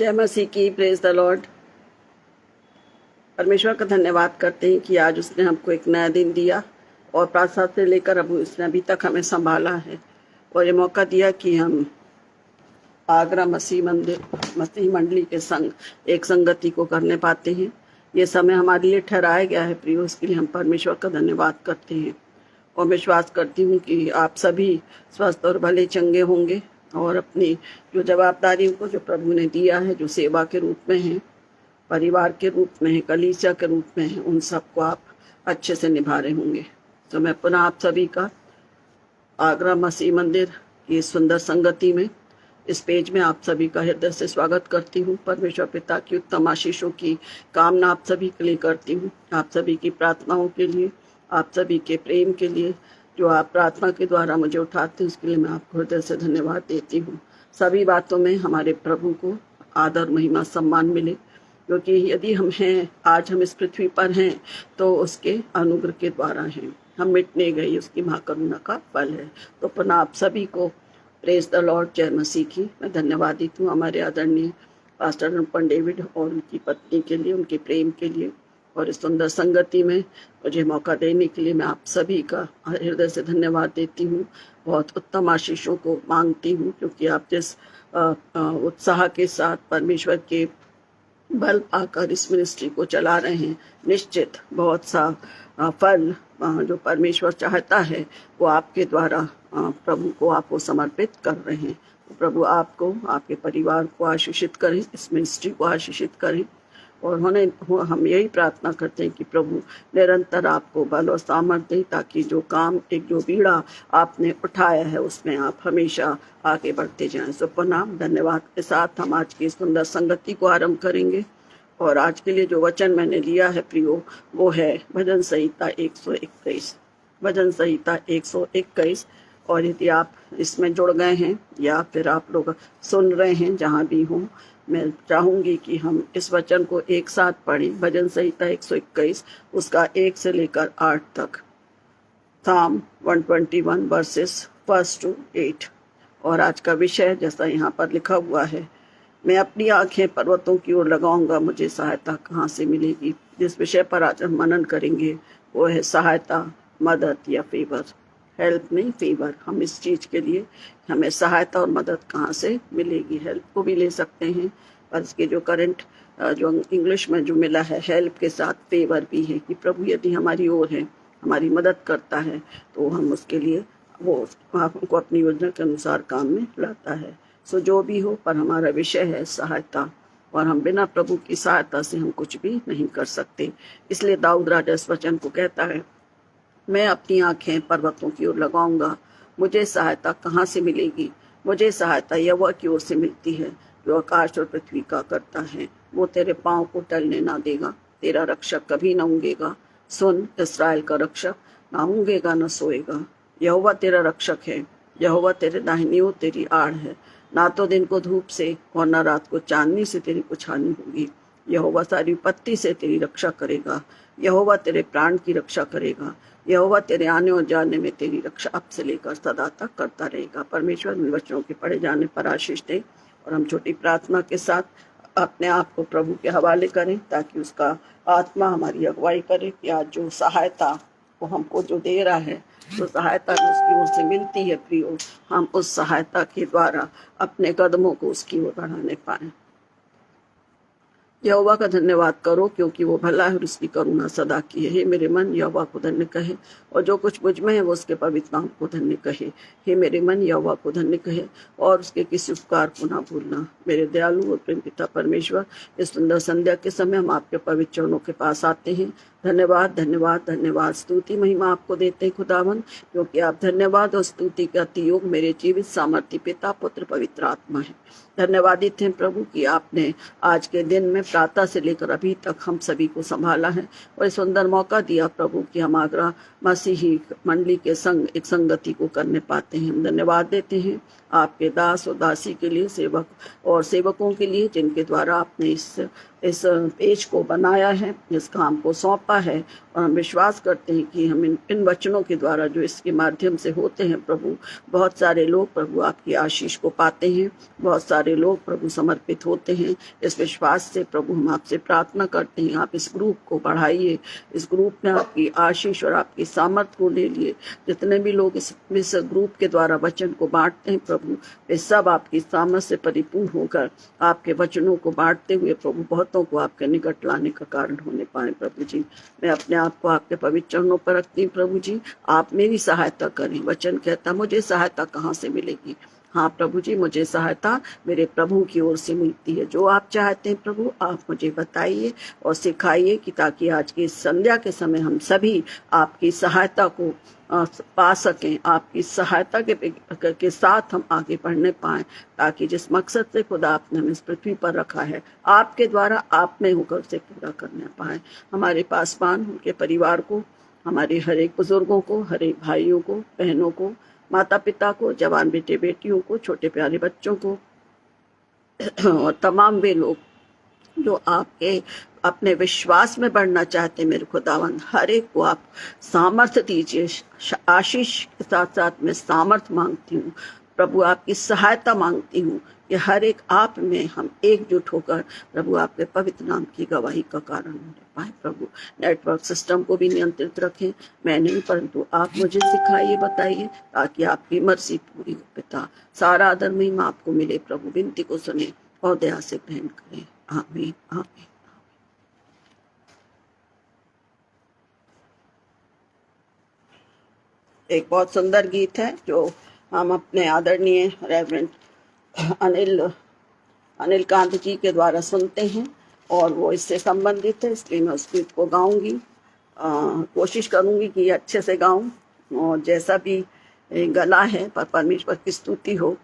जय मसीह की। Praise the Lord. परमेश्वर का धन्यवाद करते हैं कि आज उसने हमको एक नया दिन दिया और प्रार्थना से लेकर अब उसने अभी तक हमें संभाला है और ये मौका दिया कि हम आगरा मसीह मंडली के संग एक संगति को करने पाते हैं। ये समय हमारे लिए ठहराया गया है प्रियो, इसके लिए हम परमेश्वर का धन्यवाद करते हैं और विश्वास करती हूँ कि आप सभी स्वस्थ और भले चंगे होंगे और अपनी जो जवाबदारियों को जो प्रभु ने दिया है, जो सेवा के रूप में है, परिवार के रूप में है, कलीसिया के रूप में है, उन सबको आप अच्छे से निभा रहे होंगे। तो मैं पुनः आप सभी का आगरा मसीह मंदिर की इस सुंदर संगति में, इस पेज में आप सभी का हृदय से स्वागत करती हूँ। परमेश्वर पिता की उत्तम आशीषों की कामना आप सभी के लिए करती हूँ, आप सभी की प्रार्थनाओं के लिए, आप सभी के प्रेम के लिए जो आप प्रार्थना के द्वारा मुझे उठाते हैं, उसके लिए मैं आपको हृदय से धन्यवाद देती हूँ। सभी बातों में हमारे प्रभु को आदर महिमा सम्मान मिले, क्योंकि यदि हम हैं, आज हम इस पृथ्वी पर हैं तो उसके अनुग्रह के द्वारा हैं, हम मिटने गए उसकी महाकरुणा का फल है। तो पुनः आप सभी को प्रेज द लॉर्ड, जय मसीह की मैं धन्यवाद देती हूँ हमारे आदरणीय पास्टर अनुपम डेविड और उनकी पत्नी के लिए, उनके प्रेम के लिए और इस सुंदर संगति में मुझे मौका देने के लिए मैं आप सभी का हृदय से धन्यवाद देती हूँ। बहुत उत्तम आशीषों को मांगती हूँ, क्योंकि आप जिस उत्साह के साथ परमेश्वर के बल पाकर इस मिनिस्ट्री को चला रहे हैं, निश्चित बहुत सा फल जो परमेश्वर चाहता है वो आपके द्वारा प्रभु को आप वो समर्पित कर रहे हैं। तो प्रभु आपको, आपके परिवार को आशीषित करें, इस मिनिस्ट्री को आशीषित करें और हम यही प्रार्थना करते हैं कि प्रभु निरंतर आपको बल और सामर्थ्य दें, ताकि जो काम, जो बीड़ा आपने उठाया है उसमें आप हमेशा आगे बढ़ते जाएं। सो पुनः धन्यवाद के साथ हम आज की सुंदर संगति को आरंभ करेंगे और आज के लिए जो वचन मैंने लिया है प्रियो, वो है भजन संहिता 121। भजन संहिता 121। और यदि आप इसमें जुड़ गए हैं या फिर आप लोग सुन रहे हैं जहाँ भी हों, मैं चाहूंगी कि हम इस वचन को एक साथ पढ़ें। भजन संहिता 121 उसका 1 से लेकर 8 तक, साम 121 वर्सेस 1 to 8। और आज का विषय जैसा यहाँ पर लिखा हुआ है, मैं अपनी आंखें पर्वतों की ओर लगाऊंगा, मुझे सहायता कहाँ से मिलेगी। जिस विषय पर आज हम मनन करेंगे वो है सहायता, मदद या फेवर। हेल्प नहीं, फेवर। हम इस चीज के लिए हमें सहायता और मदद कहाँ से मिलेगी। हेल्प को भी ले सकते हैं, पर इसके जो करंट जो इंग्लिश में जो मिला है, हेल्प के साथ फेवर भी है कि प्रभु यदि हमारी ओर है, हमारी मदद करता है, तो हम उसके लिए वो हमको अपनी योजना के अनुसार काम में लाता है। सो जो भी हो, पर हमारा विषय है सहायता और हम बिना प्रभु की सहायता से हम कुछ भी नहीं कर सकते। इसलिए दाऊद राजा इस वचन को कहता है, मैं अपनी आंखें पर्वतों की ओर लगाऊंगा, मुझे सहायता कहाँ से मिलेगी। मुझे सहायता यहोवा की ओर से मिलती है, जो आकाश और पृथ्वी का करता है। वो तेरे पांव को टलने ना देगा, तेरा रक्षक कभी न ऊँगेगा। सुन, इस्राएल का रक्षक ना ऊँगेगा न सोएगा। यहोवा तेरा रक्षक है, यहोवा तेरे दाहिनी ओर तेरी आड़ है। ना तो दिन को धूप से और न रात को चांदनी से तेरी कुछ हानि होगी। यहोवा सारी विपत्ति से तेरी रक्षा करेगा, यहोवा तेरे प्राण की रक्षा करेगा। यहोवा तेरे आने और जाने में तेरी रक्षा अब से लेकर सदा तक करता रहेगा। परमेश्वर इन वचनों के पढ़े जाने पर आशीष दे और हम छोटी प्रार्थना के साथ अपने आप को प्रभु के हवाले करें, ताकि उसका आत्मा हमारी अगुवाई करे कि आज जो सहायता वो हमको जो दे रहा है, जो सहायता जो उसकी ओर से मिलती है प्रियो, हम उस सहायता के द्वारा अपने कदमों को उसकी ओर बढ़ाने पाएं। यहोवा का धन्यवाद करो, क्योंकि वो भला है और उसकी करुणा सदा की है। हे मेरे मन, यहोवा को धन्य कहे और जो कुछ मुझ में है वो उसके पवित्र नाम को धन्य कहे। हे मेरे मन, यहोवा को धन्य कहे और उसके किसी उपकार को ना भूलना। मेरे दयालु और प्रेम पिता परमेश्वर, इस सुंदर संध्या के समय हम आपके पवित्र चरणों के पास आते हैं। धन्यवाद धन्यवाद धन्यवाद, स्तुति महिमा आपको देते हैं खुदावन, क्योंकि आप धन्यवाद और स्तुति का अतियोग मेरे जीवित सामर्थ्य पिता, पुत्र, पवित्र आत्मा है। धन्यवादित हैं प्रभु कि आपने आज के दिन में प्रातः से लेकर अभी तक हम सभी को संभाला है और इस सुंदर मौका दिया प्रभु कि हम आगरा मसीही मंडली के संग एक संगति को करने पाते हैं। हम धन्यवाद देते हैं आपके दास और दासी के लिए, सेवक और सेवकों के लिए, जिनके द्वारा आपने इस इस पेज को बनाया है, इस काम को सौंपा है। और हम विश्वास करते हैं कि हम इन वचनों के द्वारा जो इसके माध्यम से होते हैं प्रभु, बहुत सारे लोग प्रभु आपकी आशीष को पाते हैं, बहुत सारे लोग प्रभु समर्पित होते हैं। इस विश्वास से प्रभु हम आपसे प्रार्थना करते हैं, आप इस ग्रुप को बढ़ाइए, इस ग्रुप में आपकी आशीष और आपकी सामर्थ को ले लिए। जितने भी लोग इस ग्रुप के द्वारा वचन को बांटते हैं प्रभु, वे सब आपकी सामर्थ से परिपूर्ण होकर आपके वचनों को बांटते हुए प्रभु बहुतों को आपके निकट लाने का कारण होने पाए। प्रभु जी, मैं अपने आप को आपके पवित्र चरणों पर रखती हूँ प्रभु जी, आप मेरी सहायता करें। वचन कहता मुझे सहायता कहाँ से मिलेगी? हाँ प्रभु जी, मुझे सहायता मेरे प्रभु की ओर से मिलती है। जो आप चाहते हैं प्रभु, आप मुझे बताइए और सिखाइए कि ताकि आज की संध्या के समय हम सभी आपकी सहायता को पा सकें, आपकी सहायता के साथ हम आगे बढ़ने पाएं, ताकि जिस मकसद से खुदा आपने हमें इस पृथ्वी पर रखा है, आपके द्वारा आप में होकर से पूरा करने पाएं। हमारे पासवान, उनके परिवार को, हमारे हर एक बुजुर्गों को, हर एक भाइयों को, बहनों को, माता पिता को, जवान बेटे बेटियों को, छोटे प्यारे बच्चों को और तमाम वे लोग जो आपके अपने विश्वास में बढ़ना चाहते, मेरे खुदावंद हर एक को आप सामर्थ्य दीजिए। आशीष के साथ साथ मैं सामर्थ्य मांगती हूँ प्रभु, आपकी सहायता मांगती हूँ कि हर एक आप में हम एकजुट होकर प्रभु आपके पवित्र नाम की गवाही का कारण होने पाए। प्रभु नेटवर्क सिस्टम को भी नियंत्रित रखें, मैं नहीं परंतु आप मुझे सिखाइए, बताइए, ताकि आपकी मर्जी पूरी हो। पिता, सारा आदर महिमा आपको मिले प्रभु, विनती को सुने और दया से ग्रहण करें। आमीन आमीन। एक बहुत सुंदर गीत है जो हम अपने आदरणीय रेवरेंड अनिल कांत जी के द्वारा सुनते हैं और वो इससे संबंधित है, इसलिए मैं उस गीत को गाऊंगी। कोशिश करूंगी कि अच्छे से गाऊं और जैसा भी गला है पर परमेश्वर की स्तुति हो,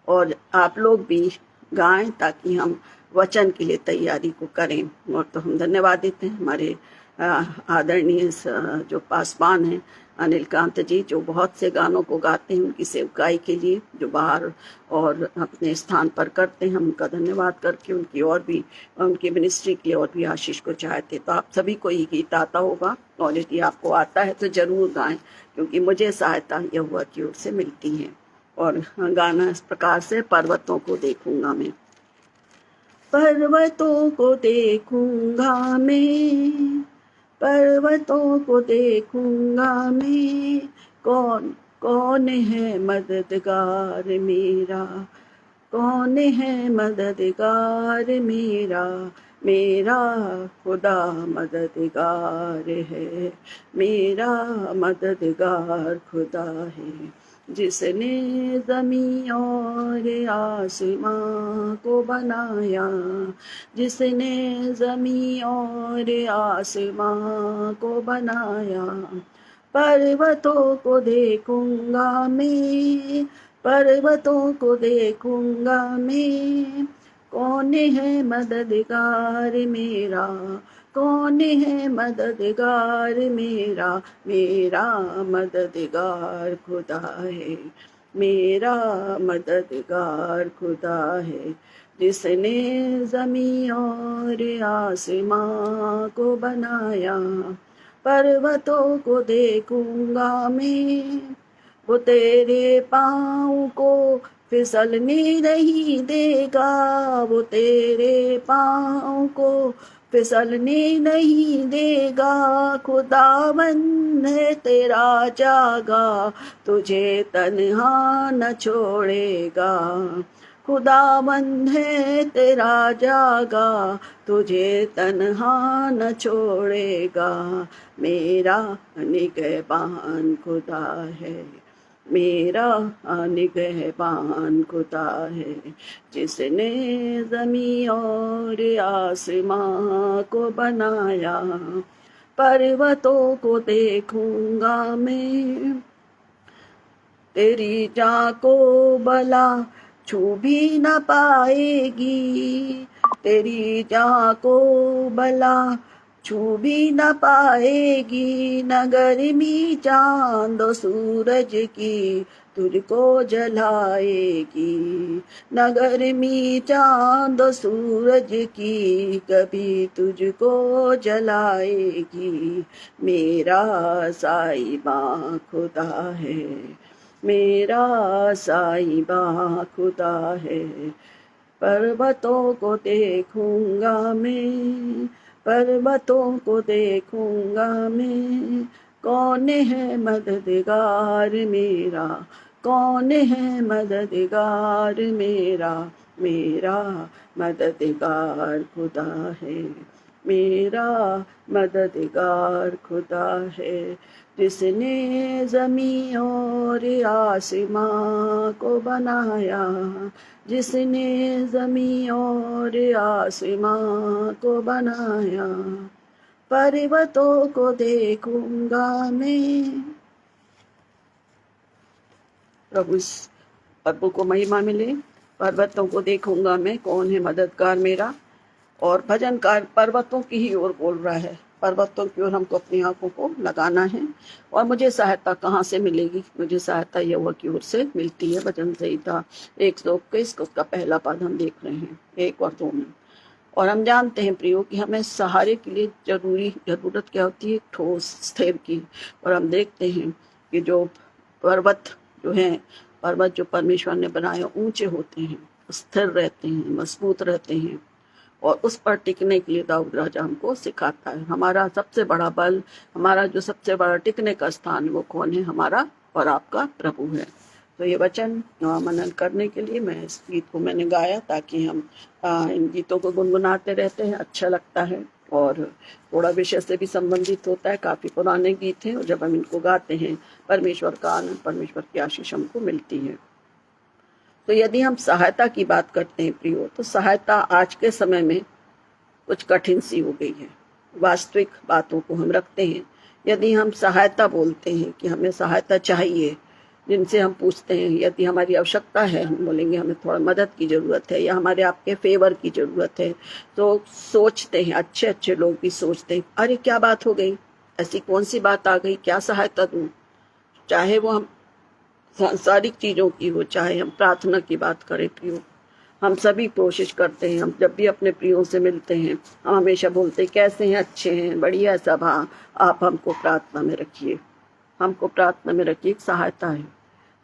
और आप लोग भी गाएं ताकि हम वचन के लिए तैयारी को करें। और तो हम धन्यवाद देते हैं हमारे आदरणीय जो पासवान हैं अनिल कांत जी, जो बहुत से गानों को गाते हैं उनकी सेवकाई के लिए, जो बाहर और अपने स्थान पर करते हैं। हम उनका धन्यवाद करके उनकी और भी उनकी मिनिस्ट्री की और भी आशीष को चाहते। तो आप सभी को ये गीत आता होगा, और यदि आपको आता है तो जरूर गाएं, क्योंकि मुझे सहायता यहोवा की ओर से मिलती है। और गाना इस प्रकार से, पर्वतों को देखूंगा मैं, पर्वतों को देखूंगा मैं, पर्वतों को देखूंगा मैं, कौन कौन है मददगार मेरा, कौन है मददगार मेरा, मेरा खुदा मददगार है, मेरा मददगार खुदा है। जिसने ज़मीं और आसमां को बनाया, जिसने ज़मीं और आसमां को बनाया, पर्वतों को देखूंगा मैं, पर्वतों को देखूंगा मैं, कौन है मददगार मेरा, कौन है मददगार मेरा, मेरा मददगार खुदा है, मेरा मददगार खुदा है। जिसने ज़मीं और आसमां को बनाया, पर्वतों को देखूंगा मैं, वो तेरे पाँव को फिसलने नहीं देगा, वो तेरे पाँव को फिसलने नहीं देगा। खुदावंद है तेरा जागा, तुझे तन्हा न छोड़ेगा, खुदावंद है तेरा जागा, तुझे तन्हा न छोड़ेगा। मेरा निगहबान खुदा है, मेरा निगहबान खुदा है। जिसने ज़मीं और आसमां को बनाया, पर्वतों को देखूंगा मैं, तेरी जान को बला छू भी न पाएगी, तेरी जान को बला छू भी न पाएगी न गर्मी चांद और सूरज की तुझको जलाएगी, न गर्मी चांद और सूरज की कभी तुझको जलाएगी। मेरा साईबा खुदा है, मेरा साईबा खुदा है। पर्वतों को देखूंगा मैं, पर्वतों को देखूंगा मैं, कौन है मददगार मेरा, कौन है मददगार मेरा। मेरा मददगार खुदा है, मेरा मददगार खुदा है। जिसने ज़मीं और आसमां को बनाया, जिसने ज़मीं और आसमां को बनाया, पर्वतों को देखूंगा मैं। प्रभु को महिमा मिले। पर्वतों को देखूंगा मैं, कौन है मददगार मेरा। और भजनकार पर्वतों की ही ओर बोल रहा है, पर्वतों की ओर हमको अपनी आंखों को लगाना है। और मुझे सहायता कहाँ से मिलेगी? मुझे सहायता यहोवा की ओर से मिलती है। भजन संहिता 121 उसका पहला पद हम देख रहे हैं, 1 और 2 में। और हम जानते हैं प्रियो कि हमें सहारे के लिए जरूरत क्या होती है? ठोस स्थिर की। और हम देखते हैं कि जो पर्वत जो हैं, पर्वत जो परमेश्वर ने बनाए ऊंचे होते हैं, स्थिर रहते हैं, मजबूत रहते हैं। और उस पर टिकने के लिए दाऊद राजा हमको सिखाता है। हमारा सबसे बड़ा बल, हमारा जो सबसे बड़ा टिकने का स्थान वो कौन है? हमारा और आपका प्रभु है। तो ये वचन मनन करने के लिए मैं इस गीत को मैंने गाया, ताकि हम इन गीतों को गुनगुनाते रहते हैं, अच्छा लगता है और थोड़ा विषय से भी संबंधित होता है। काफ़ी पुराने गीत हैं और जब हम इनको गाते हैं परमेश्वर का आनंद, परमेश्वर की आशीष हमको मिलती है। तो यदि हम सहायता की बात करते हैं प्रियो, तो सहायता आज के समय में कुछ कठिन सी हो गई है। वास्तविक बातों को हम रखते हैं। यदि हम सहायता बोलते हैं कि हमें सहायता चाहिए, जिनसे हम पूछते हैं, यदि हमारी आवश्यकता है, हम बोलेंगे हमें थोड़ा मदद की ज़रूरत है या हमारे आपके फेवर की ज़रूरत है, तो सोचते हैं, अच्छे अच्छे लोग भी सोचते हैं, अरे क्या बात हो गई, ऐसी कौन सी बात आ गई, क्या सहायता दूँ। चाहे वो हम सांसारिक चीज़ों की हो, चाहे हम प्रार्थना की बात करें प्रियो, हम सभी कोशिश करते हैं। हम जब भी अपने प्रियों से मिलते हैं, हम हमेशा बोलते हैं कैसे हैं, अच्छे हैं, बढ़िया सब, हाँ आप हमको प्रार्थना में रखिए, हमको प्रार्थना में रखिए। एक सहायता है,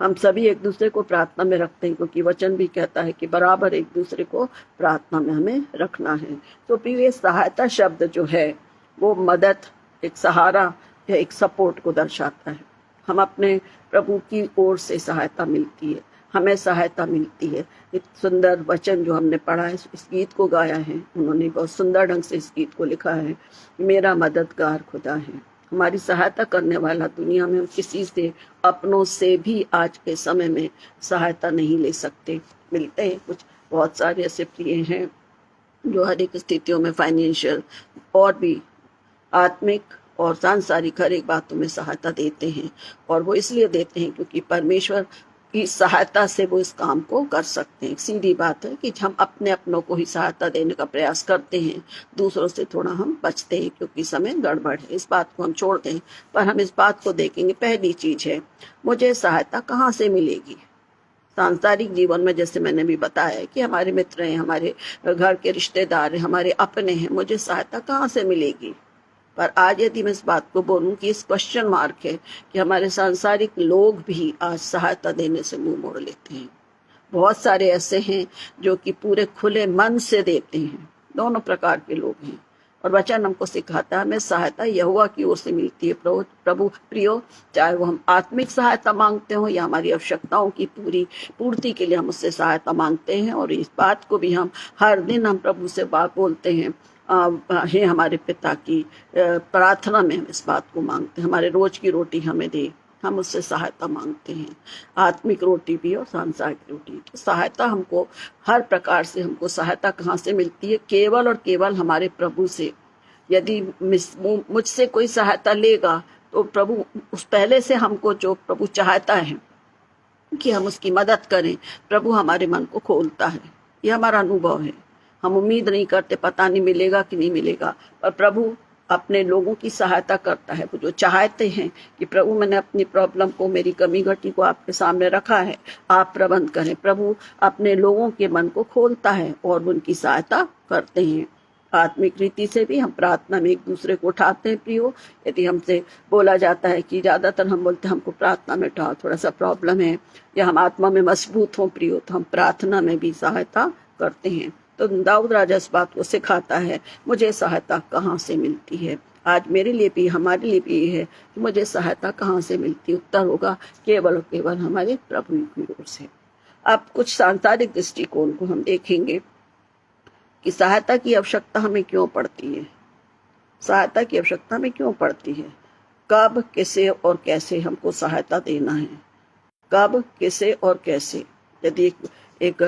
हम सभी एक दूसरे को प्रार्थना में रखते हैं, क्योंकि वचन भी कहता है कि बराबर एक दूसरे को प्रार्थना में हमें रखना है। तो प्रियो ये सहायता शब्द जो है वो मदद, एक सहारा या एक सपोर्ट को दर्शाता है। हम अपने प्रभु की ओर से सहायता मिलती है, हमें सहायता मिलती है। एक सुंदर वचन जो हमने पढ़ा है, इस गीत को गाया है, उन्होंने बहुत सुंदर ढंग से इस गीत को लिखा है। मेरा मददगार खुदा है, हमारी सहायता करने वाला। दुनिया में हम किसी से, अपनों से भी आज के समय में सहायता नहीं ले सकते। मिलते हैं कुछ बहुत सारे ऐसे प्रिय हैं जो हर एक स्थितियों में फाइनेंशियल और भी आत्मिक और सांसारिक हर एक बातों में सहायता देते हैं। और वो इसलिए देते हैं क्योंकि परमेश्वर की सहायता से वो इस काम को कर सकते हैं। सीधी बात है कि हम अपने अपनों को ही सहायता देने का प्रयास करते हैं, दूसरों से थोड़ा हम बचते हैं क्योंकि समय गड़बड़ है, इस बात को हम छोड़ दें। पर हम इस बात को देखेंगे, पहली चीज है मुझे सहायता कहाँ से मिलेगी। सांसारिक जीवन में जैसे मैंने भी बताया कि हमारे मित्र हैं, हमारे घर के रिश्तेदार हैं, हमारे अपने हैं, मुझे सहायता कहाँ से मिलेगी। पर आज यदि मैं इस बात को बोलूं कि इस क्वेश्चन मार्क है कि हमारे सांसारिक लोग भी आज सहायता देने से मुंह मोड़ लेते हैं। बहुत सारे ऐसे हैं जो कि पूरे खुले मन से देते हैं, दोनों प्रकार के लोग हैं। और वचन हमको सिखाता है हमें सहायता यहोवा की ओर से मिलती है। प्रभु प्रियो, चाहे वो हम आत्मिक सहायता मांगते हो या हमारी आवश्यकताओं की पूर्ति के लिए हम उससे सहायता मांगते हैं। और इस बात को भी हम हर दिन हम प्रभु से बात बोलते हैं, है हमारे पिता की प्रार्थना में हम इस बात को मांगते हैं, हमारे रोज की रोटी हमें दे, हम उससे सहायता मांगते हैं, आत्मिक रोटी भी और सांसारिक रोटी। तो सहायता हमको हर प्रकार से, हमको सहायता कहाँ से मिलती है? केवल और केवल हमारे प्रभु से। यदि मुझसे कोई सहायता लेगा तो प्रभु उस पहले से हमको जो प्रभु चाहता है कि हम उसकी मदद करें, प्रभु हमारे मन को खोलता है। ये हमारा अनुभव है। हम उम्मीद नहीं करते, पता नहीं मिलेगा कि नहीं मिलेगा, पर प्रभु अपने लोगों की सहायता करता है। वो जो चाहते हैं कि प्रभु मैंने अपनी प्रॉब्लम को, मेरी कमी घटी को आपके सामने रखा है, आप प्रबंध करें। प्रभु अपने लोगों के मन को खोलता है और उनकी सहायता करते हैं। आत्मिक रीति से भी हम प्रार्थना में एक दूसरे को उठाते हैं प्रियो। यदि हमसे बोला जाता है कि ज्यादातर हम बोलते हैं हमको प्रार्थना में उठाओ, थोड़ा सा प्रॉब्लम है या हम आत्मा में मजबूत हों प्रियो, तो हम प्रार्थना में भी सहायता करते हैं। तो दाऊद राजा इस बात को सिखाता है, मुझे सहायता कहाँ से मिलती है। आज मेरे लिए भी, हमारे लिए भी ये है कि मुझे सहायता कहाँ से मिलती है। उत्तर होगा केवल और केवल हमारे प्रभु की ओर से। अब कुछ सांसारिक दृष्टिकोण को हम देखेंगे कि सहायता की आवश्यकता हमें क्यों पड़ती है। सहायता की आवश्यकता हमें क्यों पड़ती है, कब, किसे और कैसे हमको सहायता देना है। कब, किसे और कैसे। यदि एक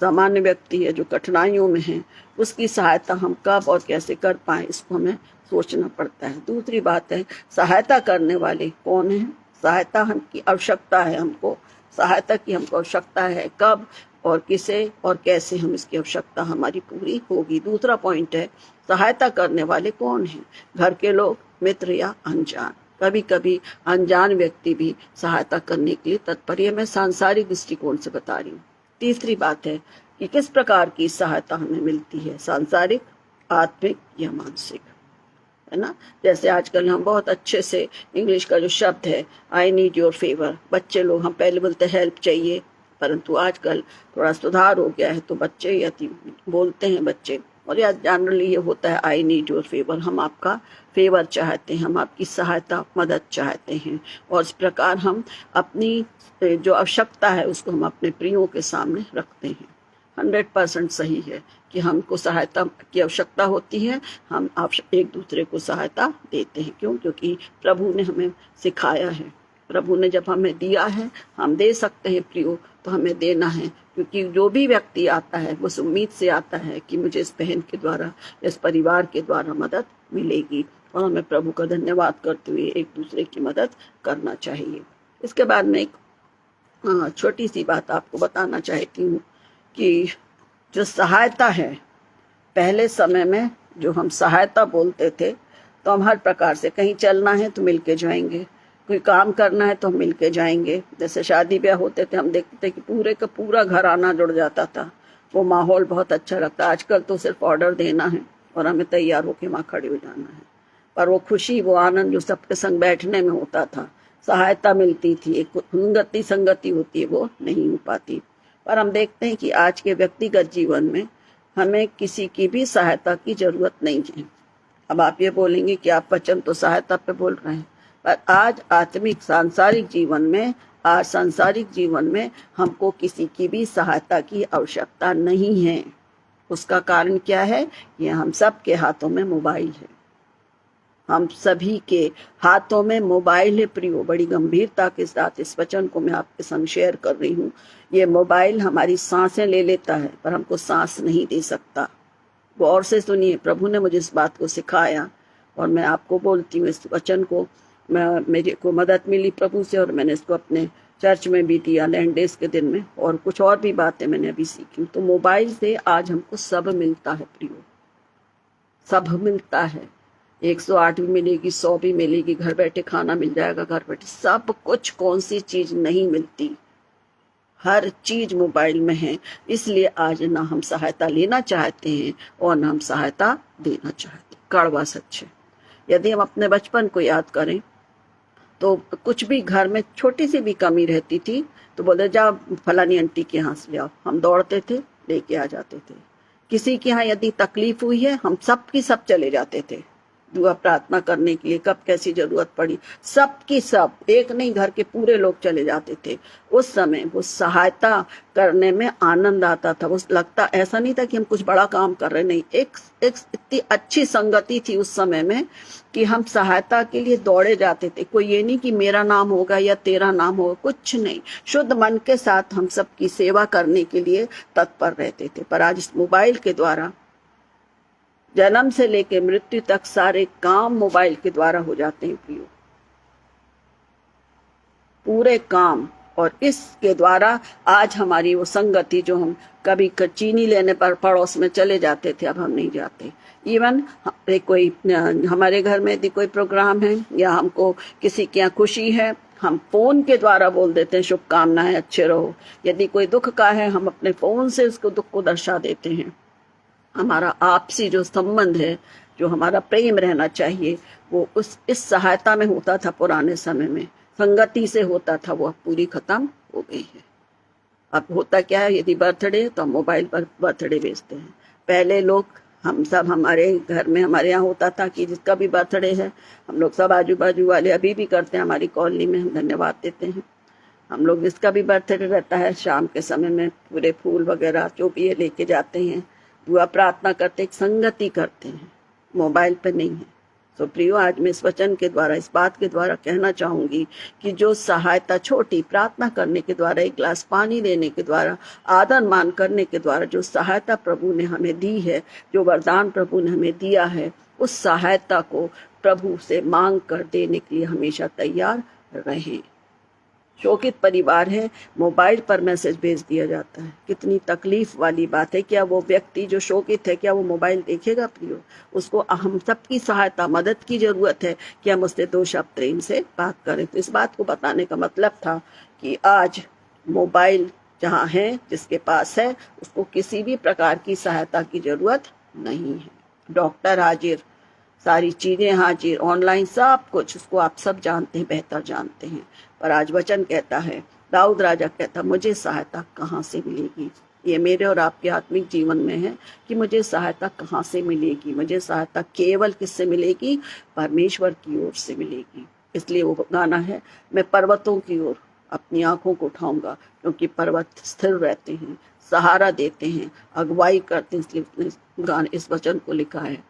सामान्य व्यक्ति है जो कठिनाइयों में है, उसकी सहायता हम कब और कैसे कर पाए, इसको हमें सोचना पड़ता है। दूसरी बात है, सहायता करने वाले कौन है। सहायता हम की आवश्यकता है, हमको सहायता की हमको आवश्यकता है, कब और किसे और कैसे हम इसकी आवश्यकता हमारी पूरी होगी। दूसरा पॉइंट है, सहायता करने वाले कौन हैं, घर के लोग, मित्र या अनजान। कभी कभी अनजान व्यक्ति भी सहायता करने के लिए तत्पर है। मैं सांसारिक दृष्टिकोण से बता रही हूँ। तीसरी बात है कि किस प्रकार की सहायता हमें मिलती है, सांसारिक, आत्मिक या मानसिक, है ना। जैसे आजकल हम बहुत अच्छे से इंग्लिश का जो शब्द है, आई नीड योर फेवर, बच्चे लोग, हम पहले बोलते हेल्प चाहिए, परंतु आजकल थोड़ा सुधार हो गया है, तो बच्चे यदि बोलते हैं बच्चे, और या जनरली ये होता है आई नीड योर फेवर, हम आपका फेवर चाहते हैं, हम आपकी सहायता, मदद चाहते हैं। और इस प्रकार हम अपनी जो आवश्यकता है उसको हम अपने प्रियों के सामने रखते हैं। 100% सही है कि हमको सहायता की आवश्यकता होती है, हम एक दूसरे को सहायता देते हैं। क्यों? क्योंकि प्रभु ने हमें सिखाया है, प्रभु ने जब हमें दिया है, हम दे सकते हैं प्रियो, तो हमें देना है। क्योंकि जो भी व्यक्ति आता है वो उम्मीद से आता है कि मुझे इस बहन के द्वारा, इस परिवार के द्वारा मदद मिलेगी, और हमें प्रभु का धन्यवाद करते हुए एक दूसरे की मदद करना चाहिए। इसके बाद में एक छोटी सी बात आपको बताना चाहती हूँ कि जो सहायता है, पहले समय में जो हम सहायता बोलते थे, तो हम हर प्रकार से, कहीं चलना है तो मिलके जाएंगे, कोई काम करना है तो हम मिलके जाएंगे। जैसे शादी ब्याह होते थे, हम देखते थे कि पूरे का पूरा घर आना जुड़ जाता था, वो माहौल बहुत अच्छा लगता। आजकल तो सिर्फ ऑर्डर देना है और हमें तैयार होके वहाँ खड़े हो जाना है, पर वो खुशी, वो आनंद जो सबके संग बैठने में होता था, सहायता मिलती थी, एक संगति संगति होती है, वो नहीं हो पाती। पर हम देखते हैं कि आज के व्यक्तिगत जीवन में हमें किसी की भी सहायता की जरूरत नहीं है। अब आप ये बोलेंगे कि आप वचन तो सहायता पे बोल रहे हैं, पर आज आत्मिक सांसारिक जीवन में, आज सांसारिक जीवन में हमको किसी की भी सहायता की आवश्यकता नहीं है। उसका कारण क्या है? ये हम सब के हाथों में मोबाइल है, हम सभी के हाथों में मोबाइल है प्रियो। बड़ी गंभीरता के साथ इस वचन को मैं आपके संग शेयर कर रही हूँ। ये मोबाइल हमारी सांसें ले लेता है, पर हमको सांस नहीं दे सकता। गौर से सुनिए, प्रभु ने मुझे इस बात को सिखाया और मैं आपको बोलती हूँ इस वचन को। मेरे को मदद मिली प्रभु से, और मैंने इसको अपने चर्च में भी दिया लैंड डेज के दिन में, और कुछ और भी बातें मैंने अभी सीखी। तो मोबाइल से आज हमको सब मिलता है प्रियो, सब मिलता है। 108 भी मिलेगी, 100 भी मिलेगी, घर बैठे खाना मिल जाएगा, घर बैठे सब कुछ। कौन सी चीज नहीं मिलती? हर चीज मोबाइल में है। इसलिए आज ना हम सहायता लेना चाहते हैं और ना हम सहायता देना चाहते। कड़वा सच है। यदि हम अपने बचपन को याद करें तो कुछ भी घर में छोटी सी भी कमी रहती थी तो बोले जाओ फलानी आंटी के यहाँ से ले आओ, हम दौड़ते थे, लेके आ जाते थे। किसी के यहाँ यदि तकलीफ हुई है, हम सब की सब चले जाते थे दुआ प्रार्थना करने के लिए। कब कैसी जरूरत पड़ी, सब की सब, एक नहीं, घर के पूरे लोग चले जाते थे। उस समय वो सहायता करने में आनंद आता था। वो लगता ऐसा नहीं था कि हम कुछ बड़ा काम कर रहे, नहीं, एक इतनी अच्छी संगति थी उस समय में कि हम सहायता के लिए दौड़े जाते थे। कोई ये नहीं कि मेरा नाम होगा या तेरा नाम होगा, कुछ नहीं, शुद्ध मन के साथ हम सबकी सेवा करने के लिए तत्पर रहते थे। पर आज इस मोबाइल के द्वारा जन्म से लेकर मृत्यु तक सारे काम मोबाइल के द्वारा हो जाते हैं प्रियो। पूरे काम और इसके द्वारा आज हमारी वो संगति, जो हम कभी चीनी लेने पर पड़ोस में चले जाते थे, अब हम नहीं जाते। इवन कोई हमारे घर में यदि कोई प्रोग्राम है या हमको किसी के यहाँ खुशी है, हम फोन के द्वारा बोल देते हैं शुभकामनाएं, अच्छे रहो। यदि कोई दुख का है, हम अपने फोन से उसको दुख को दर्शा देते हैं। हमारा आपसी जो संबंध है, जो हमारा प्रेम रहना चाहिए, वो इस सहायता में होता था पुराने समय में, संगति से होता था, वो अब पूरी खत्म हो गई है। अब होता क्या है, यदि बर्थडे तो हम मोबाइल पर बर्थडे भेजते हैं। पहले लोग, हम सब, हमारे घर में, हमारे यहाँ होता था कि जिसका भी बर्थडे है, हम लोग सब आजू बाजू वाले अभी भी करते हैं, हमारी कॉलोनी में हम धन्यवाद देते हैं। हम लोग जिसका भी बर्थडे रहता है, शाम के समय में पूरे फूल वगैरह जो भी है लेके जाते हैं, दुआ प्रार्थना करते, एक संगति करते हैं, मोबाइल पे नहीं है। तो प्रियो, आज मैं इस वचन के द्वारा, इस बात के द्वारा कहना चाहूंगी कि जो सहायता छोटी प्रार्थना करने के द्वारा, एक गिलास पानी देने के द्वारा, आदर मान करने के द्वारा जो सहायता प्रभु ने हमें दी है, जो वरदान प्रभु ने हमें दिया है, उस सहायता को प्रभु से मांग कर देने के लिए हमेशा तैयार रहें। शोकित परिवार है, मोबाइल पर मैसेज भेज दिया जाता है, कितनी तकलीफ वाली बात है। क्या वो व्यक्ति जो शोकित है, क्या वो मोबाइल देखेगा प्रियो? उसको हम सबकी सहायता, मदद की जरूरत है कि हम उससे 2 शब्द प्रेम से बात करें। तो इस बात को बताने का मतलब था कि आज मोबाइल जहाँ है, जिसके पास है, उसको किसी भी प्रकार की सहायता की जरूरत नहीं है। डॉक्टर हाजिर, सारी चीजें हाजिर, ऑनलाइन सब कुछ, उसको आप सब जानते हैं, बेहतर जानते हैं। पर आज वचन कहता है, दाऊद राजा कहता, मुझे सहायता कहाँ से मिलेगी? ये मेरे और आपके आत्मिक जीवन में है कि मुझे सहायता कहाँ से मिलेगी। मुझे सहायता केवल किससे मिलेगी? परमेश्वर की ओर से मिलेगी। इसलिए वो गाना है, मैं पर्वतों की ओर अपनी आंखों को उठाऊंगा, क्योंकि पर्वत स्थिर रहते हैं, सहारा देते हैं, अगुवाई करते हैं। इसलिए उसने इस वचन को लिखा है,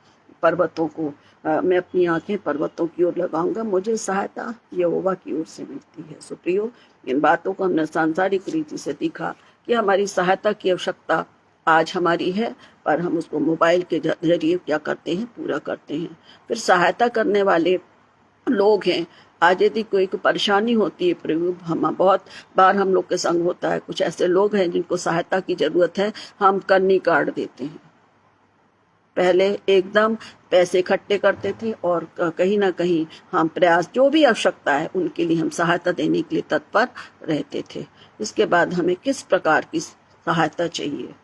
पर्वतों को मैं अपनी आंखें पर्वतों की ओर लगाऊंगा, मुझे सहायता यहोवा की ओर से मिलती है। सो प्रियो, इन बातों को हमने सांसारिक रीति से देखा कि हमारी सहायता की आवश्यकता आज हमारी है, पर हम उसको मोबाइल के जरिए क्या करते हैं, पूरा करते हैं। फिर सहायता करने वाले लोग हैं, आज यदि कोई परेशानी होती है प्रभु, हम बहुत बार हम लोग के संग होता है, कुछ ऐसे लोग हैं जिनको सहायता की जरूरत है, हम करनी काट देते हैं। पहले एकदम पैसे इकट्ठे करते थे और कहीं ना कहीं हम प्रयास, जो भी आवश्यकता है उनके लिए हम सहायता देने के लिए तत्पर रहते थे। इसके बाद हमें किस प्रकार की सहायता चाहिए,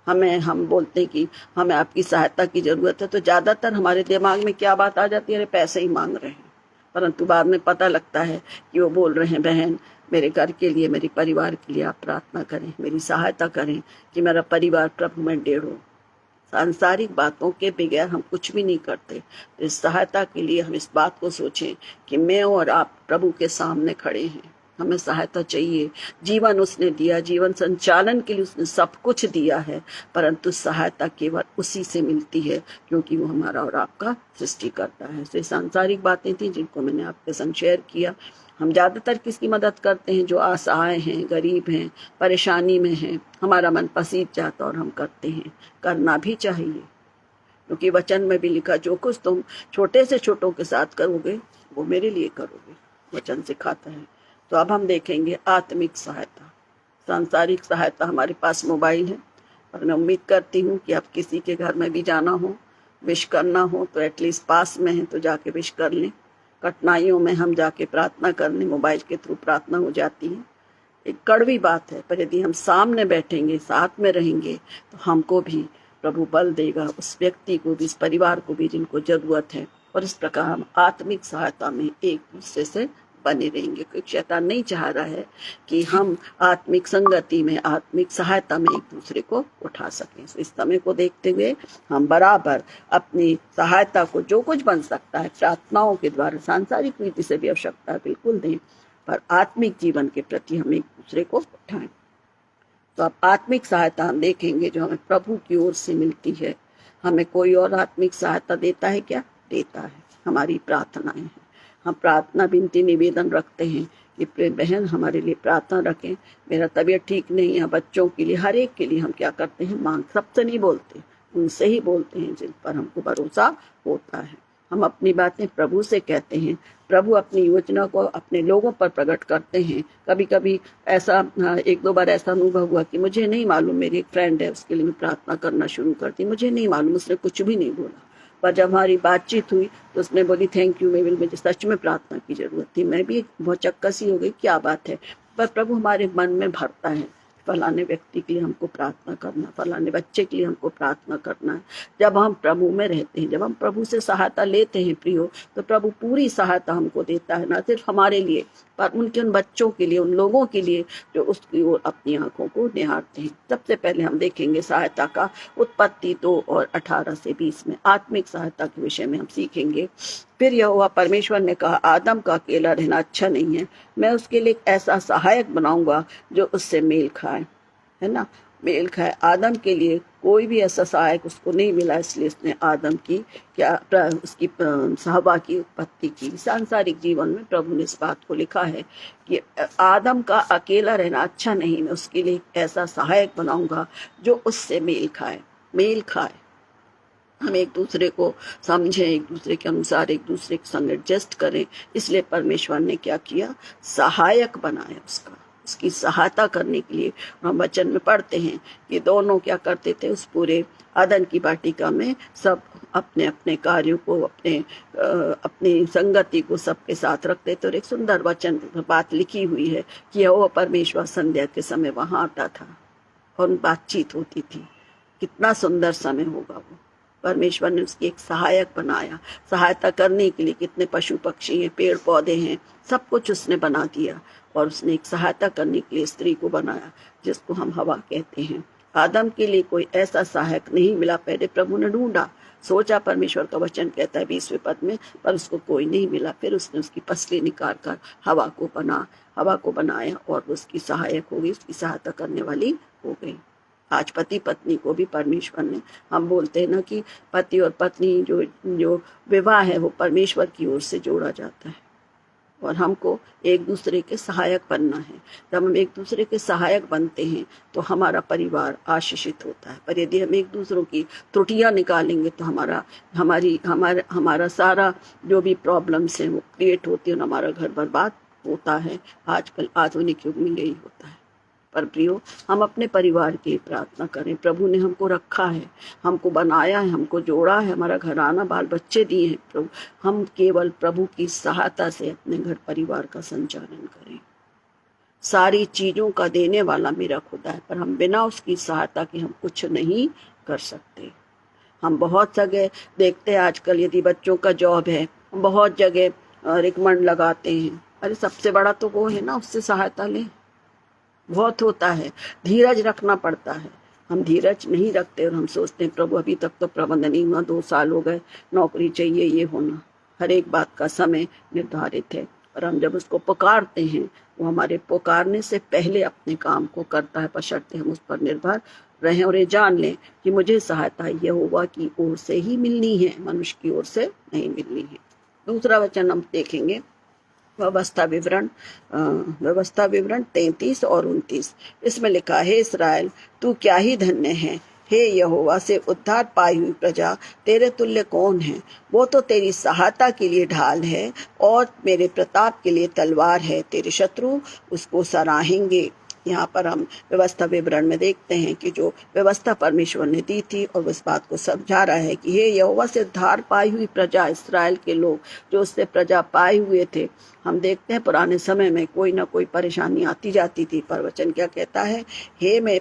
हम बोलते हैं कि हमें आपकी सहायता की जरूरत है, तो ज्यादातर हमारे दिमाग में क्या बात आ जाती है, अरे पैसे ही मांग रहे हैं। परंतु बाद में पता लगता है कि वो बोल रहे हैं, बहन मेरे घर के लिए, मेरे परिवार के लिए आप प्रार्थना करें, मेरी सहायता करें कि मेरा परिवार प्रभु में डेढ़ हो। सांसारिक बातों के बगैर हम कुछ भी नहीं करते। तो इस सहायता के लिए हम इस बात को सोचें कि मैं और आप प्रभु के सामने खड़े हैं, हमें सहायता चाहिए। जीवन उसने दिया, जीवन संचालन के लिए उसने सब कुछ दिया है, परंतु सहायता केवल उसी से मिलती है, क्योंकि वो हमारा और आपका सृष्टि करता है। तो सांसारिक बातें थी जिनको मैंने आपके संग शेयर किया। हम ज्यादातर किसकी मदद करते हैं? जो असहाय हैं, गरीब हैं, परेशानी में हैं, हमारा मन पसीज जाता और हम करते हैं, करना भी चाहिए, क्योंकि वचन में भी लिखा, जो कुछ तुम छोटे से छोटों के साथ करोगे वो मेरे लिए करोगे, वचन सिखाता है। तो अब हम देखेंगे आत्मिक सहायता। सांसारिक सहायता हमारे पास मोबाइल है, और मैं उम्मीद करती हूँ कि आप किसी के घर में भी जाना हो, विश करना हो, तो एटलीस्ट पास में है तो जाके विश कर लें। कठिनाइयों में हम जाके प्रार्थना करने, मोबाइल के थ्रू प्रार्थना हो जाती है। एक कड़वी बात है, पर यदि हम सामने बैठेंगे, साथ में रहेंगे, तो हमको भी प्रभु बल देगा, उस व्यक्ति को भी, इस परिवार को भी जिनको जरूरत है। और इस प्रकार हम आत्मिक सहायता में एक दूसरे से बने रहेंगे। क्योंकि शैतान नहीं चाह रहा है कि हम आत्मिक संगति में, आत्मिक सहायता में एक दूसरे को उठा सकें। तो इस समय को देखते हुए हम बराबर अपनी सहायता को, जो कुछ बन सकता है, प्रार्थनाओं के द्वारा, सांसारिक रीति से भी आवश्यकता बिल्कुल दें, पर आत्मिक जीवन के प्रति हम एक दूसरे को उठाएं। तो अब आत्मिक सहायता हम देखेंगे जो हमें प्रभु की ओर से मिलती है। हमें कोई और आत्मिक सहायता देता है क्या? देता है, हमारी प्रार्थनाएं हैं। हम प्रार्थना, विनती, निवेदन रखते हैं कि प्रेम बहन हमारे लिए प्रार्थना रखें, मेरा तबीयत ठीक नहीं है, बच्चों के लिए, हर एक के लिए हम क्या करते हैं, मांग। सबसे नहीं बोलते, उनसे ही बोलते हैं जिन पर हमको भरोसा होता है। हम अपनी बातें प्रभु से कहते हैं, प्रभु अपनी योजना को अपने लोगों पर प्रकट करते हैं। कभी कभी ऐसा एक दो बार ऐसा अनुभव हुआ कि मुझे नहीं मालूम, मेरी एक फ्रेंड है, उसके लिए मैं प्रार्थना करना शुरू कर दी, मुझे नहीं मालूम, उसने कुछ भी नहीं बोला, पर जब हमारी बातचीत हुई तो उसने बोली थैंक यू मेविल, मुझे सच में प्रार्थना की जरूरत थी। मैं भी बहुत चक्कसी हो गई, क्या बात है, पर प्रभु हमारे मन में भरता है फलाने व्यक्ति के लिए हमको प्रार्थना करना, फलाने बच्चे के लिए हमको प्रार्थना करना है। जब हम प्रभु में रहते हैं, जब हम प्रभु से सहायता लेते हैं प्रियो, तो प्रभु पूरी सहायता हमको देता है, ना सिर्फ हमारे लिए पर उनके उन बच्चों के लिए, उन लोगों के लिए जो उसकी ओर अपनी आंखों को निहारते हैं। सबसे पहले हम देखेंगे सहायता का उत्पत्ति 2 और 18 से 20 में आत्मिक सहायता के विषय में हम सीखेंगे। फिर यहोवा परमेश्वर ने कहा, आदम का अकेला रहना अच्छा नहीं है, मैं उसके लिए एक ऐसा सहायक बनाऊंगा जो उससे मेल खाए, है ना, मेल खाए। आदम के लिए कोई भी ऐसा सहायक उसको नहीं मिला, इसलिए उसने आदम की उसकी हवा की उत्पत्ति की। सांसारिक जीवन में प्रभु ने इस बात को लिखा है कि आदम का अकेला रहना अच्छा नहीं, मैं उसके लिए एक ऐसा सहायक बनाऊंगा जो उससे मेल खाए, मेल खाए। हम एक दूसरे को समझें, एक दूसरे के अनुसार एक दूसरे के संग एडजस्ट करें, इसलिए परमेश्वर ने क्या किया, सहायक बनाया उसका, उसकी सहायता करने के लिए। हम वचन में पढ़ते हैं कि दोनों क्या करते थे, उस पूरे अदन की वाटिका में सब अपने अपने कार्यों को, अपनी संगति को सबके साथ रखते थे। और एक सुंदर वचन बात लिखी हुई है कि वो परमेश्वर संध्या के समय वहां आता था और बातचीत होती थी। कितना सुंदर समय होगा वो। परमेश्वर ने उसकी एक सहायक बनाया, सहायता करने के लिए। कितने पशु पक्षी हैं, पेड़ पौधे हैं, सब कुछ उसने बना दिया और उसने एक सहायता करने के लिए स्त्री को बनाया, जिसको हम हवा कहते हैं। आदम के लिए कोई ऐसा सहायक नहीं मिला। पहले प्रभु ने ढूंढा, सोचा, परमेश्वर का वचन कहता है 20वें पद में, पर उसको कोई नहीं मिला। फिर उसने उसकी पसली निकाल कर हवा को बनाया और उसकी सहायक हो गई, उसकी सहायता करने वाली हो गई। आज पति पत्नी को भी परमेश्वर ने, हम बोलते हैं ना कि पति और पत्नी जो विवाह है वो परमेश्वर की ओर से जोड़ा जाता है और हमको एक दूसरे के सहायक बनना है। जब हम एक दूसरे के सहायक बनते हैं तो हमारा परिवार आशीषित होता है। पर यदि हम एक दूसरों की त्रुटियां निकालेंगे तो हमारा सारा जो भी प्रॉब्लम्स हैं वो क्रिएट होती है और हमारा घर बर्बाद होता है। आजकल आधुनिक युग में यही होता है। पर प्रियो, हम अपने परिवार की प्रार्थना करें। प्रभु ने हमको रखा है, हमको बनाया है, हमको जोड़ा है, हमारा घराना बाल बच्चे दिए हैं प्रभु। हम केवल प्रभु की सहायता से अपने घर परिवार का संचालन करें। सारी चीजों का देने वाला मेरा खुदा है, पर हम बिना उसकी सहायता के हम कुछ नहीं कर सकते। हम बहुत जगह देखते हैं आजकल, यदि बच्चों का जॉब है, हम बहुत जगह रिकमेंड लगाते हैं, अरे सबसे बड़ा तो वो है ना, उससे सहायता लें। बहुत होता है, धीरज रखना पड़ता है। हम धीरज नहीं रखते और हम सोचते हैं प्रभु अभी तक तो प्रबंध नहीं हुआ, 2 साल हो गए, नौकरी चाहिए, ये होना। हर एक बात का समय निर्धारित है और हम जब उसको पुकारते हैं वो हमारे पुकारने से पहले अपने काम को करता है, बशर्ते हम उस पर निर्भर रहें और ये जान लें कि मुझे सहायता यहोवा की ओर से ही मिलनी है, मनुष्य की ओर से नहीं मिलनी है। दूसरा वचन हम देखेंगे, व्यवस्था विवरण 33 और 29। इसमें लिखा है, इस्राएल तू क्या ही धन्य है, हे यहोवा से उद्धार पाई हुई प्रजा, तेरे तुल्य कौन है। वो तो तेरी सहायता के लिए ढाल है और मेरे प्रताप के लिए तलवार है, तेरे शत्रु उसको सराहेंगे। यहाँ पर हम व्यवस्था विवरण में देखते हैं कि जो व्यवस्था परमेश्वर ने दी थी और उस बात को समझा रहा है कि हे यहोवा से उद्धार पाई हुई प्रजा, इस्राएल के लोग जो उससे प्रजा पाए हुए थे। हम देखते हैं पुराने समय में कोई ना कोई परेशानी आती जाती थी, पर वचन क्या कहता है, हे मैं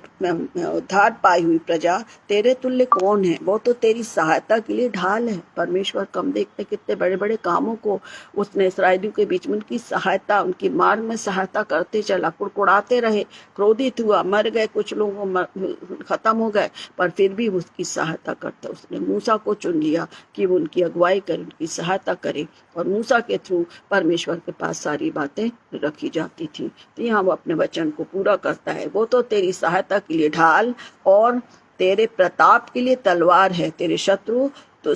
उद्धार पाई हुई प्रजा, तेरे तुल्य कौन है। वो तो तेरी सहायता के लिए ढाल है। परमेश्वर कम देखते कितने बड़े बड़े कामों को उसने इस्राएलियों के बीच में उनकी सहायता, उनकी मार्ग में सहायता करते चला। कुड़कुड़ाते रहे, क्रोधित हुआ, मर गए, कुछ लोग खत्म हो गए, पर फिर भी उसकी सहायता करता। उसने मूसा को चुन लिया कि वो उनकी अगुवाई करे, उनकी सहायता करे और मूसा के थ्रू परमेश्वर के पास सारी बातें रखी जाती थी। तो यहाँ वो अपने वचन को पूरा करता है। वो तो तेरी सहायता के लिए ढाल और तेरे प्रताप के लिए तलवार है, तेरे शत्रु तो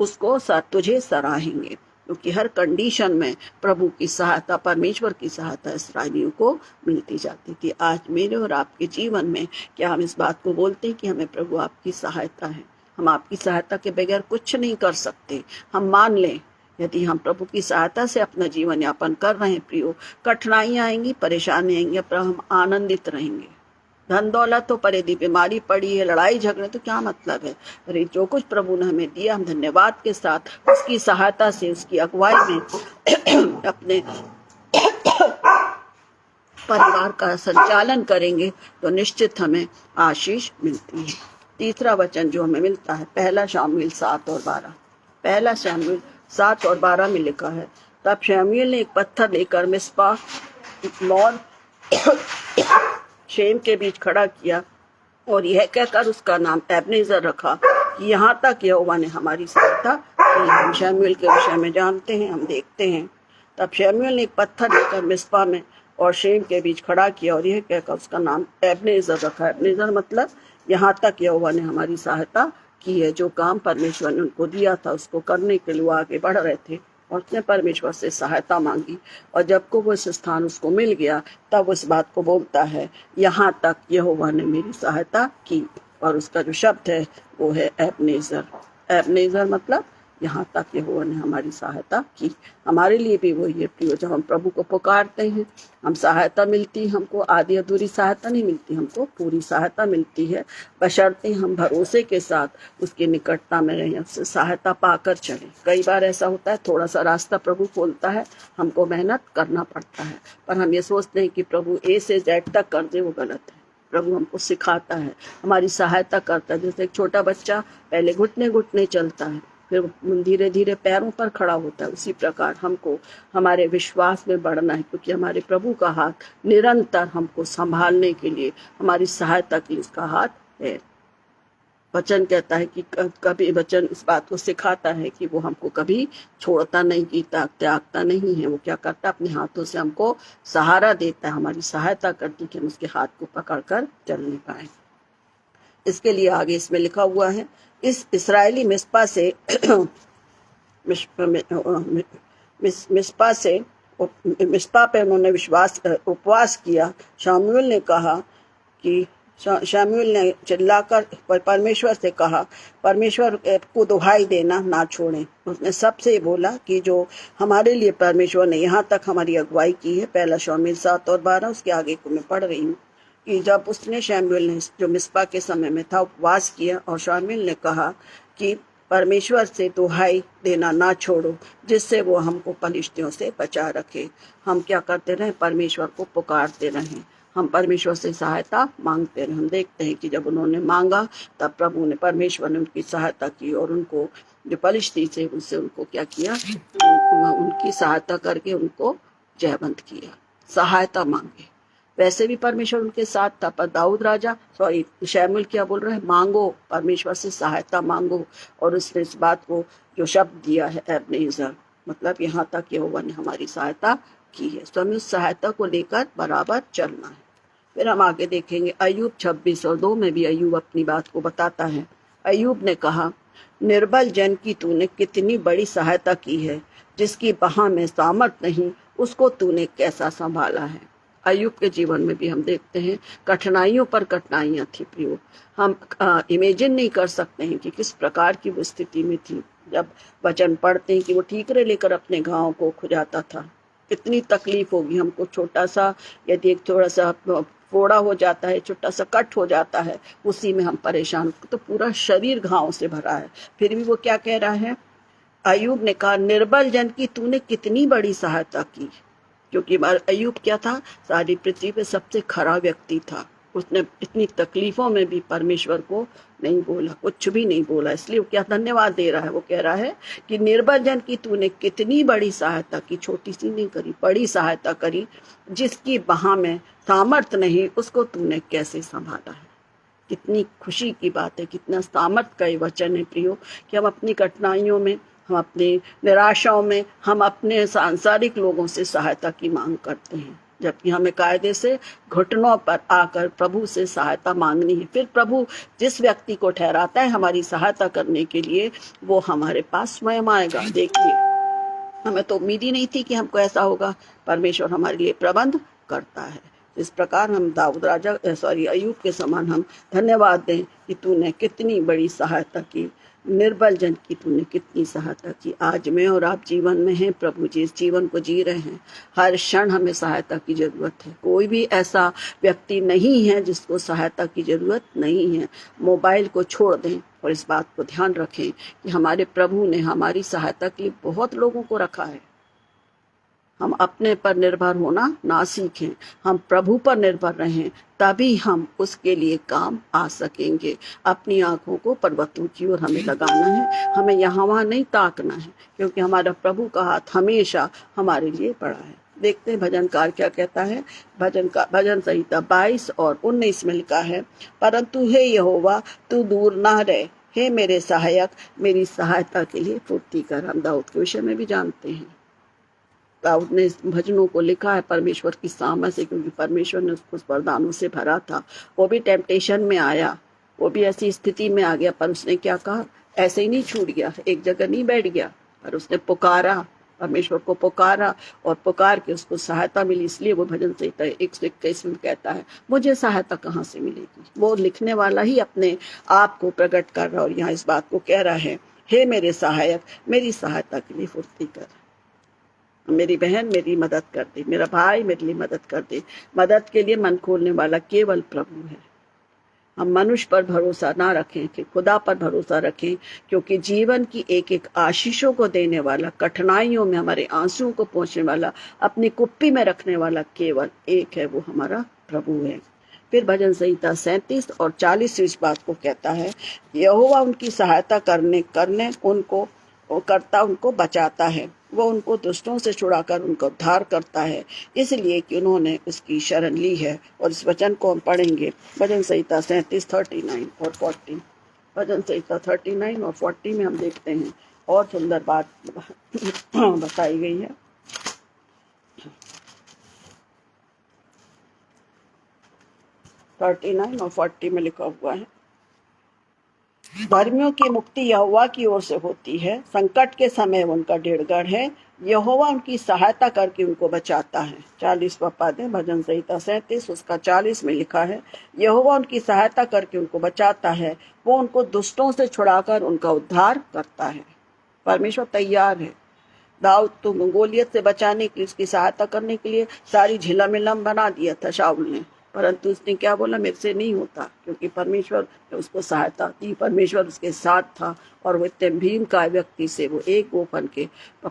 उसको तुझे सराहेंगे। क्योंकि हर कंडीशन में प्रभु की सहायता, परमेश्वर की सहायता इस्राएलियों को मिलती जाती थी। आज मेरे और आपके जीवन में क्या हम इस बात को बोलते हैं कि हमें प्रभु आपकी सहायता है। हम आपकी सहायता के बगैर कुछ नहीं कर सकते। हम मान लें यदि हम प्रभु की सहायता से अपना जीवन यापन कर रहे हैं प्रियो, कठिनाइयां आएंगी, परेशानी आएंगी, पर हम आनंदित रहेंगे। धन दौलत तो परे दी, बीमारी पड़ी है, लड़ाई झगड़े, तो क्या मतलब है। अरे जो कुछ प्रभु ने हमें दिया, हम धन्यवाद के साथ उसकी सहायता से, उसकी अगुवाई में अपने परिवार का संचालन करेंगे तो निश्चित हमें आशीष मिलती है। तीसरा वचन जो हमें मिलता है, पहला शामूएल 7 और 12। पहला शामूएल 7 और 12 में लिखा है, तब शमूएल ने एक पत्थर लेकर मिस्पा और शेम के बीच खड़ा किया और यह कहकर उसका नाम एबनेजर रखा कि यहाँ तक यहोवा ने हमारी सहायता की। हम शमूएल के विषय में जानते हैं, हम देखते हैं। तब शमूएल ने एक पत्थर लेकर मिस्पा में और शेम के बीच खड़ा किया और यह कहकर उसका नाम एबनेजर रखा। एबनेजर मतलब यहाँ तक यहोवा ने हमारी सहायता की है। जो काम परमेश्वर ने उनको दिया था उसको करने के लिए वो आगे बढ़ रहे थे और उसने परमेश्वर से सहायता मांगी, और जब को वो इस स्थान उसको मिल गया तब उस बात को बोलता है, यहाँ तक यहोवा ने मेरी सहायता की। और उसका जो शब्द है वो है एबनेजर। एबनेजर मतलब यहाँ तक यहोवा ने हमारी सहायता की। हमारे लिए भी वही है प्रियो, जब हम प्रभु को पुकारते हैं हम सहायता मिलती, हमको आधी अधूरी सहायता नहीं मिलती, हमको पूरी सहायता मिलती है, बशर्ते हम भरोसे के साथ उसकी निकटता में रहें, उससे सहायता पाकर चलें। कई बार ऐसा होता है, थोड़ा सा रास्ता प्रभु खोलता है, हमको मेहनत करना पड़ता है, पर हम ये सोचते हैं कि प्रभु ए से जेड तक कर दे, वो गलत है। प्रभु हमको सिखाता है, हमारी सहायता करता है। जैसे एक छोटा बच्चा पहले घुटने घुटने चलता है, फिर धीरे धीरे पैरों पर खड़ा होता है, उसी प्रकार हमको हमारे विश्वास में बढ़ना है, क्योंकि हमारे प्रभु का हाथ निरंतर हमको संभालने के लिए, हमारी सहायता के लिए उसका हाथ है। वचन कहता है कि कभी वचन इस बात को सिखाता है कि वो हमको कभी छोड़ता नहीं, की त्यागता नहीं है। वो क्या करता है, अपने हाथों से हमको सहारा देता है, हमारी सहायता करती कि हम उसके हाथ को पकड़कर चलने पाए। इसके लिए आगे इसमें लिखा हुआ है, इस इस्राएली मिस्पा से मिस्पा पे उन्होंने उपवास किया। शमूएल ने कहा कि शमूएल ने चिल्लाकर परमेश्वर से कहा, परमेश्वर को दुहाई देना ना छोड़ें। उसने सबसे बोला कि जो हमारे लिए परमेश्वर ने यहाँ तक हमारी अगुवाई की है। पहला शमूएल 7 और 12, उसके आगे को मैं पढ़ रही हूँ कि जब उसने शमूएल ने जो मिस्पा के समय में था उपवास किया, और शमूएल ने कहा कि परमेश्वर से दुहाई देना ना छोड़ो, जिससे वो हमको पलिश्तियों से बचा रखे। हम क्या करते रहें, परमेश्वर को पुकारते रहें, हम परमेश्वर से सहायता मांगते रहें। हम देखते हैं कि जब उन्होंने मांगा तब प्रभु ने, परमेश्वर ने उनकी सहायता की, और उनको जो पलिश्ती से उनसे उनको क्या किया, उनकी सहायता करके उनको जयवंत किया। सहायता मांगे, वैसे भी परमेश्वर उनके साथ था, पर दाऊद राजा शमूएल क्या बोल रहे हैं, मांगो, परमेश्वर से सहायता मांगो। और उसने इस बात को जो शब्द दिया है एबनेजर, मतलब यहाँ तक यहोवा ने हमारी सहायता की है, तो हमें उस सहायता को लेकर बराबर चलना है। फिर हम आगे देखेंगे अय्यूब 26 और 2 में भी अय्यूब अपनी बात को बताता है। अय्यूब ने कहा, निर्बल जन की तूने कितनी बड़ी सहायता की है, जिसकी बाह में सामर्थ नहीं उसको तूने कैसा संभाला है। अय्यूब के जीवन में भी हम देखते हैं कठिनाइयों पर कठिनाइयां थी प्रियो। हम इमेजिन नहीं कर सकते हैं कि किस प्रकार की वो स्थिति में थी। जब वचन पढ़ते हैं कि वो ठीकरे लेकर अपने घाव को खुजाता था, कितनी तकलीफ होगी हमको। छोटा सा यदि एक थोड़ा सा फोड़ा हो जाता है, छोटा सा कट हो जाता है, उसी में हम परेशान, तो पूरा शरीर घाव से भरा है। फिर भी वो क्या कह रहा है, अय्यूब ने कहा, निर्बल जन की तूने कितनी बड़ी सहायता की। क्योंकि अय्यूब क्या था, सारी पृथ्वी पे सबसे खरा व्यक्ति था। उसने इतनी तकलीफों में भी परमेश्वर को नहीं बोला, कुछ भी नहीं बोला, इसलिए वो क्या धन्यवाद दे रहा है। वो कह रहा है कि निर्बल जन की तूने कितनी बड़ी सहायता की, छोटी सी नहीं करी, बड़ी सहायता करी, जिसकी बाह में सामर्थ नहीं उसको तूने कैसे संभाला है। कितनी खुशी की बात है, कितना सामर्थ का ये वचन है प्रियो, कि हम अपनी कठिनाइयों में, हम अपनी निराशाओं में, हम अपने सांसारिक लोगों से सहायता की मांग करते हैं, जबकि हमें कायदे से घुटनों पर आकर प्रभु से सहायता मांगनी है। फिर प्रभु जिस व्यक्ति को ठहराता है हमारी सहायता करने के लिए, वो हमारे पास स्वयं आएगा। देखिए, हमें तो उम्मीद ही नहीं थी कि हमको ऐसा होगा, परमेश्वर हमारे लिए प्रबंध करता है। इस प्रकार हम दाऊद राजा अयूब के समान हम धन्यवाद दें कि तूने कितनी बड़ी सहायता की, निर्बल जन की तूने कितनी सहायता की। आज मैं और आप जीवन में हैं प्रभु जी, इस जीवन को जी रहे हैं, हर क्षण हमें सहायता की जरूरत है। कोई भी ऐसा व्यक्ति नहीं है जिसको सहायता की जरूरत नहीं है। मोबाइल को छोड़ दें और इस बात को ध्यान रखें कि हमारे प्रभु ने हमारी सहायता के लिए बहुत लोगों को रखा है। हम अपने पर निर्भर होना ना सीखें, हम प्रभु पर निर्भर रहें, तभी हम उसके लिए काम आ सकेंगे। अपनी आंखों को पर्वतों की ओर हमें लगाना है, हमें यहाँ वहाँ नहीं ताकना है, क्योंकि हमारा प्रभु का हाथ हमेशा हमारे लिए बड़ा है। देखते हैं भजनकार क्या कहता है। भजन संहिता 22 और 19 में लिखा है, परंतु हे यहोवा तू दूर ना रहे, हे मेरे सहायक मेरी सहायता के लिए फुर्ती कर। हम दाऊद के विषय में भी जानते हैं, दाऊद ने इस भजनों को लिखा है परमेश्वर की सामर्थ से, क्योंकि परमेश्वर ने उसको वरदानों से भरा था। वो भी टेम्पटेशन में आया, वो भी ऐसी स्थिति में आ गया, पर उसने क्या कहा, ऐसे ही नहीं छूट गया, एक जगह नहीं बैठ गया, पर उसने पुकारा, परमेश्वर को पुकारा और पुकार के उसको सहायता मिली। इसलिए वो भजन संहिता 121 में कहता है, मुझे सहायता कहाँ से मिलेगी। वो लिखने वाला ही अपने आप को प्रकट कर रहा और यहाँ इस बात को कह रहा है, हे मेरे सहायक मेरी सहायता के लिए फुर्ती कर। मेरी बहन मेरी मदद कर दे, मेरा भाई मेरे लिए मदद कर दे। मदद के लिए मन खोलने वाला केवल प्रभु है। हम मनुष्य पर भरोसा ना रखें कि खुदा पर भरोसा रखें, क्योंकि जीवन की एक एक आशीषों को देने वाला, कठिनाइयों में हमारे आंसुओं को पहुंचने वाला, अपनी कुप्पी में रखने वाला केवल एक है, वो हमारा प्रभु है। फिर भजन संहिता 37 और 40 इस बात को कहता है, यहोवा उनकी सहायता करने उनको बचाता है, वो उनको दुष्टों से छुड़ाकर उनका उद्धार करता है, इसलिए कि उन्होंने उसकी शरण ली है। और इस वचन को हम पढ़ेंगे भजन संहिता 37, 39 और 40। भजन संहिता 39 और 40 में हम देखते हैं और सुंदर बात बताई गई है। थर्टी 39 और 40 में लिखा हुआ है, धर्मियों की मुक्ति यहोवा की ओर से होती है, संकट के समय उनका डेढ़गढ़ है, यहोवा उनकी सहायता करके उनको बचाता है। 40वां पद है भजन संहिता 37 उसका 40 में लिखा है, यहोवा उनकी सहायता करके उनको बचाता है, वो उनको दुष्टों से छुड़ाकर उनका उद्धार करता है। परमेश्वर तैयार है। दाऊद तो गोलियत से बचाने के लिए, उसकी सहायता करने के लिए सारी झिलमिलम बना दिया था शाऊल ने, परंतु उसने क्या बोला, मेरे से नहीं होता, क्योंकि परमेश्वर ने उसको सहायता दी, परमेश्वर उसके साथ था। और वो इतने भीम का व्यक्ति से वो एक गोफन के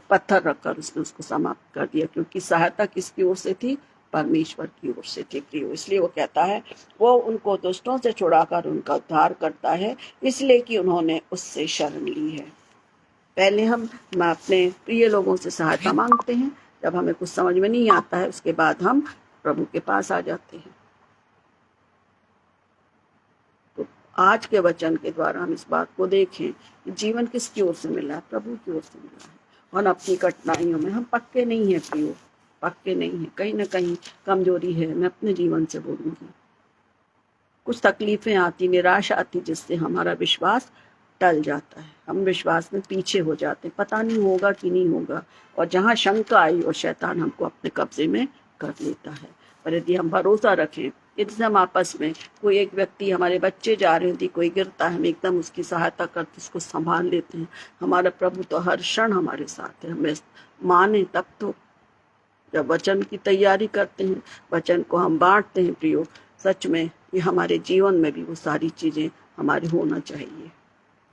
पत्थर रखकर उसने उसको समाप्त कर दिया, क्योंकि सहायता किसकी ओर से थी, परमेश्वर की ओर से थी प्रियो। इसलिए वो कहता है, वो उनको दुष्टों से छुड़ाकर उनका उद्धार करता है, इसलिए कि उन्होंने उससे शरण ली है। पहले हम अपने प्रिय लोगों से सहायता मांगते हैं, जब हमें कुछ समझ में नहीं आता है उसके बाद हम प्रभु के पास आ जाते हैं। तो आज के वचन के द्वारा हम इस बात को देखें कि जीवन किसकी ओर से मिला है, प्रभु की ओर से मिला है। और अपनी कठिनाइयों में हम पक्के नहीं हैं प्रियो, पक्के नहीं हैं, कहीं ना कहीं कमजोरी है। मैं अपने जीवन से बोलूंगी, कुछ तकलीफें आती, निराशा आती, जिससे हमारा विश्वास टल जाता है, हम विश्वास में पीछे हो जाते हैं, पता नहीं होगा कि नहीं होगा। और जहाँ शंका आई और शैतान हमको अपने कब्जे में कर लेता है। पर यदि हम भरोसा रखें, यदि हम आपस में, कोई एक व्यक्ति, हमारे बच्चे जा रहे होती, कोई गिरता है, हम एकदम उसकी सहायता करते, उसको संभाल लेते हैं। हमारा प्रभु तो हर क्षण हमारे साथ है। हमें माने तब तो, जब वचन की तैयारी करते हैं, वचन को हम बांटते हैं प्रियो, सच में ये हमारे जीवन में भी वो सारी चीजें हमारे होना चाहिए।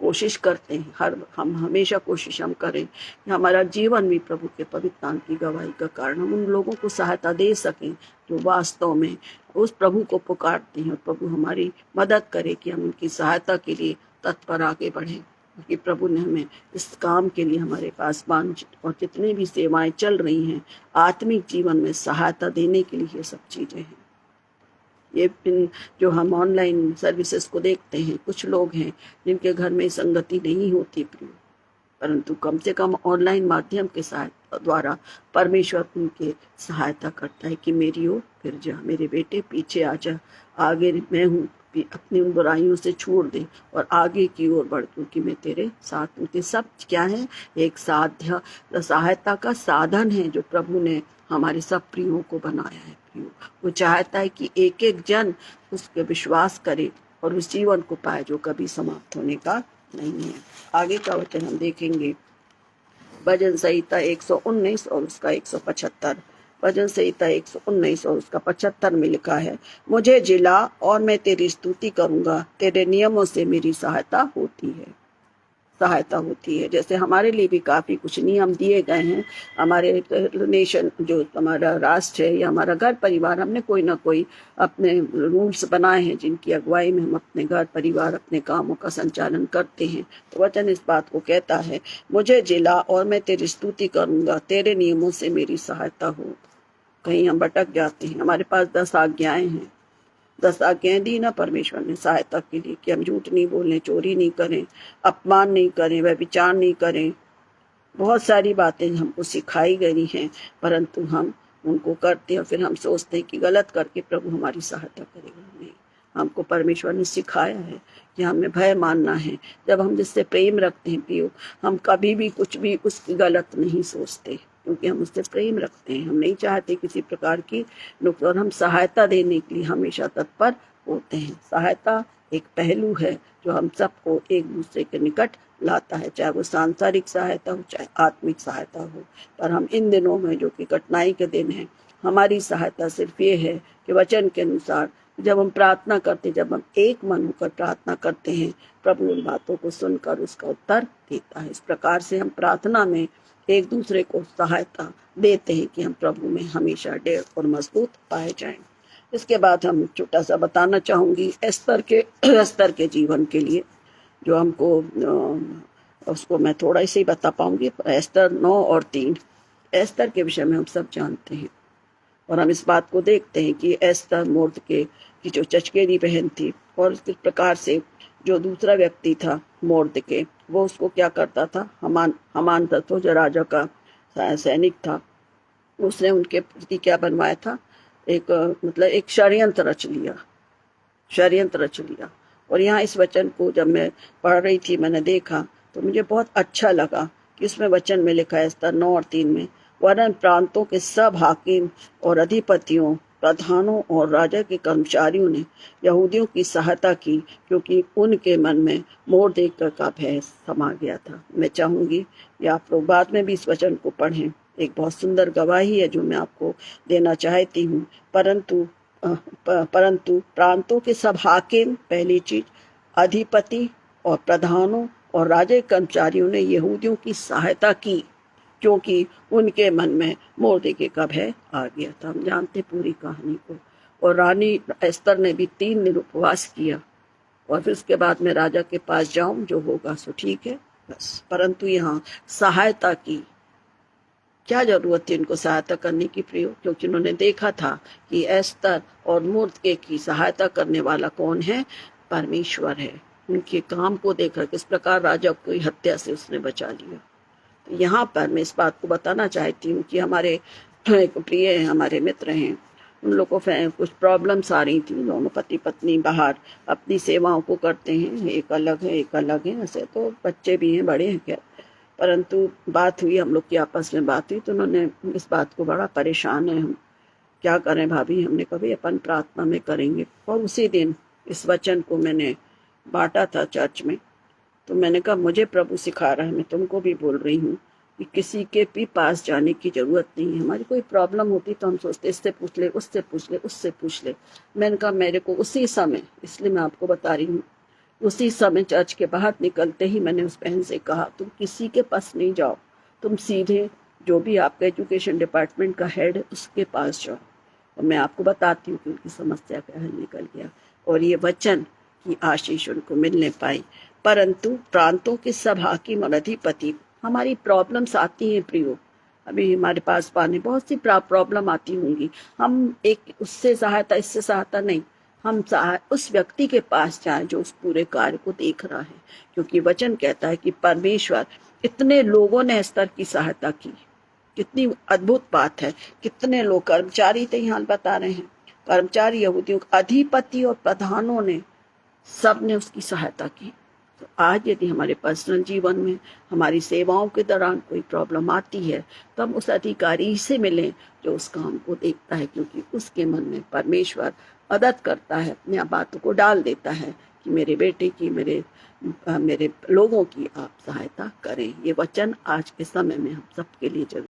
कोशिश करते हैं, हम हमेशा कोशिश हम करें कि हमारा जीवन भी प्रभु के पवित्र नाम की गवाही का कारण, हम उन लोगों को सहायता दे सकें जो वास्तव में उस प्रभु को पुकारते हैं, और प्रभु हमारी मदद करे कि हम उनकी सहायता के लिए तत्पर आगे बढ़ें, क्योंकि प्रभु ने हमें इस काम के लिए हमारे पास और जितनी भी सेवाएं चल रही हैं, आत्मिक जीवन में सहायता देने के लिए ये सब चीजें हैं। ये जो हम ऑनलाइन सर्विसेज को देखते हैं, कुछ लोग हैं जिनके घर में संगति नहीं होती प्रिय, परंतु कम से कम ऑनलाइन माध्यम के द्वारा परमेश्वर उनके सहायता करता है कि मेरी ओर फिर जा, मेरे बेटे पीछे आ जा, आगे मैं हूँ, अपनी उन बुराइयों से छोड़ दे और आगे की ओर बढ़, क्योंकि मैं तेरे साथ हूँ। सब क्या है, एक सहायता का साधन है जो प्रभु ने हमारे सब प्रियों को बनाया है प्रियो। वो चाहता है कि एक एक जन उसके विश्वास करे और उस जीवन को पाए जो कभी समाप्त होने का नहीं है। आगे का वचन हम देखेंगे, भजन संहिता 119 और उसका 175। भजन संहिता 119 और उसका 75 में लिखा है, मुझे जिला और मैं तेरी स्तुति करूंगा, तेरे नियमों से मेरी सहायता होती है। जैसे हमारे लिए भी काफी कुछ नियम दिए गए हैं। हमारे नेशन जो हमारा राष्ट्र है या हमारा घर परिवार, हमने कोई ना कोई अपने रूल्स बनाए हैं जिनकी अगुवाई में हम अपने घर परिवार अपने कामों का संचालन करते हैं। तो वचन इस बात को कहता है, मुझे जिला और मैं तेरी स्तुति करूंगा, तेरे नियमों से मेरी सहायता हो। कहीं हम भटक जाते हैं, हमारे पास 10 आज्ञाएं हैं, 10 आज्ञाएं दी ना परमेश्वर ने सहायता के लिए कि हम झूठ नहीं बोलें, चोरी नहीं करें, अपमान नहीं करें, व्यभिचार नहीं करें। बहुत सारी बातें हमको सिखाई गई हैं, परंतु हम उनको करते हैं और फिर हम सोचते हैं कि गलत करके प्रभु हमारी सहायता करेगा। नहीं, हमको परमेश्वर ने सिखाया है कि हमें भय मानना है। जब हम जिससे प्रेम रखते हैं प्रियो, हम कभी भी कुछ भी उसकी गलत नहीं सोचते, क्योंकि हम उससे प्रेम रखते हैं। हम नहीं चाहते किसी प्रकार की नुकसान, और हम सहायता देने के लिए हमेशा तत्पर होते हैं। सहायता एक पहलू है जो हम सबको एक दूसरे के निकट लाता है, चाहे वो सांसारिक सहायता हो चाहे आत्मिक सहायता हो। पर हम इन दिनों में जो कि कठिनाई के दिन हैं, हमारी सहायता सिर्फ ये है कि वचन के अनुसार जब हम प्रार्थना करते, जब हम एक मन होकर प्रार्थना करते हैं, प्रभु उन बातों को सुनकर उसका उत्तर देता है। इस प्रकार से हम प्रार्थना में एक दूसरे को सहायता देते हैं कि हम प्रभु में हमेशा दृढ़ और मजबूत पाए जाएं। इसके बाद हम छोटा सा बताना चाहूंगी एस्तर के जीवन के लिए, जो हमको उसको मैं थोड़ा ही बता पाऊंगी। एस्तर 9 और 3, एस्तर के विषय में हम सब जानते हैं और हम इस बात को देखते हैं कि एस्तर मोर्दके की जो चचकेरी बहन थी, और इस प्रकार से जो दूसरा व्यक्ति था मोर्दके, वो उसको क्या करता था, हमान था तो जो राजा का सैनिक था, उसने उनके प्रति क्या बनवाया था, एक षड्यंत्र रच लिया। और यहाँ इस वचन को जब मैं पढ़ रही थी, मैंने देखा तो मुझे बहुत अच्छा लगा कि उसमें वचन में लिखा है एस्तर 9 और 3 में, वरन प्रांतों के सब हाकिम और अधिपतियों, प्रधानों और राजा के कर्मचारियों ने यहूदियों की सहायता की, क्योंकि उनके मन में मोर्देकै का भय समा गया था। मैं चाहूंगी कि आप लोग बाद में भी इस वचन को पढ़ें। एक बहुत सुंदर गवाही है जो मैं आपको देना चाहती हूँ। परंतु प्रांतों के सब हाकिम, पहली चीज, अधिपति और प्रधानों और राजा के कर्मचारियों ने यहूदियों की सहायता की, क्योंकि उनके मन में मोर्देकै का भय आ गया था। हम जानते पूरी कहानी को। और रानी एस्तर ने भी 3 दिन उपवास किया, और फिर उसके बाद मैं राजा के पास जाऊं, जो होगा सो ठीक है बस। परंतु यहाँ सहायता की क्या जरूरत थी उनको सहायता करने की प्रियो, क्योंकि उन्होंने देखा था कि एस्तर और मोर्दके की सहायता करने वाला कौन है, परमेश्वर है। उनके काम को देखकर किस प्रकार राजा को हत्या से उसने बचा लिया। तो यहाँ पर मैं इस बात को बताना चाहती हूँ कि हमारे एक प्रिय हैं, हमारे मित्र हैं, उन लोगों को कुछ प्रॉब्लम्स आ रही थी। दोनों पति पत्नी बाहर अपनी सेवाओं को करते हैं, एक अलग है। ऐसे तो बच्चे भी हैं, बड़े हैं खैर, परंतु बात हुई, हम लोग की आपस में बात हुई, तो उन्होंने इस बात को बड़ा परेशान है, हम क्या करें भाभी। हमने कभी अपन प्रार्थना में करेंगे। और उसी दिन इस वचन को मैंने बांटा था चर्च में। तो मैंने कहा मुझे प्रभु सिखा रहा है, मैं तुमको भी बोल रही हूँ कि किसी के भी पास जाने की जरूरत नहीं है। हमारी कोई प्रॉब्लम होती तो हम सोचते इससे पूछ ले, उससे पूछ ले। मैंने कहा मेरे को उसी समय, इसलिए मैं आपको बता रही हूँ, उसी समय चर्च के बाहर निकलते ही मैंने उस बहन से कहा, तुम किसी के पास नहीं जाओ, तुम सीधे जो भी आपका एजुकेशन डिपार्टमेंट का हेड है उसके पास जाओ, और मैं आपको बताती हूँ कि उनकी समस्या का हल निकल गया। और ये वचन की आशीष उनको मिलने पाई। परंतु प्रांतों के सब हाकिम और अधिपति, हमारी प्रॉब्लम्स आती हैं प्रियो, अभी हमारे पास पाने बहुत सी प्रॉब्लम आती होंगी। हम एक उससे सहायता इससे सहायता नहीं, हम उस व्यक्ति के पास जाएं जो उस पूरे कार्य को देख रहा है, क्योंकि वचन कहता है कि परमेश्वर, इतने लोगों ने एस्तर की सहायता की। कितनी अद्भुत बात है। कितने लोग, कर्मचारी थे यहाँ बता रहे हैं, कर्मचारी, यहूदियों, अधिपति और प्रधानों ने, सब ने उसकी सहायता की। तो आज यदि हमारे पर्सनल जीवन में हमारी सेवाओं के दौरान कोई प्रॉब्लम आती है तो हम उस अधिकारी से मिलें जो उस काम को देखता है, क्योंकि उसके मन में परमेश्वर मदद करता है, अपनी बातों को डाल देता है कि मेरे बेटे की, मेरे लोगों की आप सहायता करें। ये वचन आज के समय में हम सबके लिए जरूरी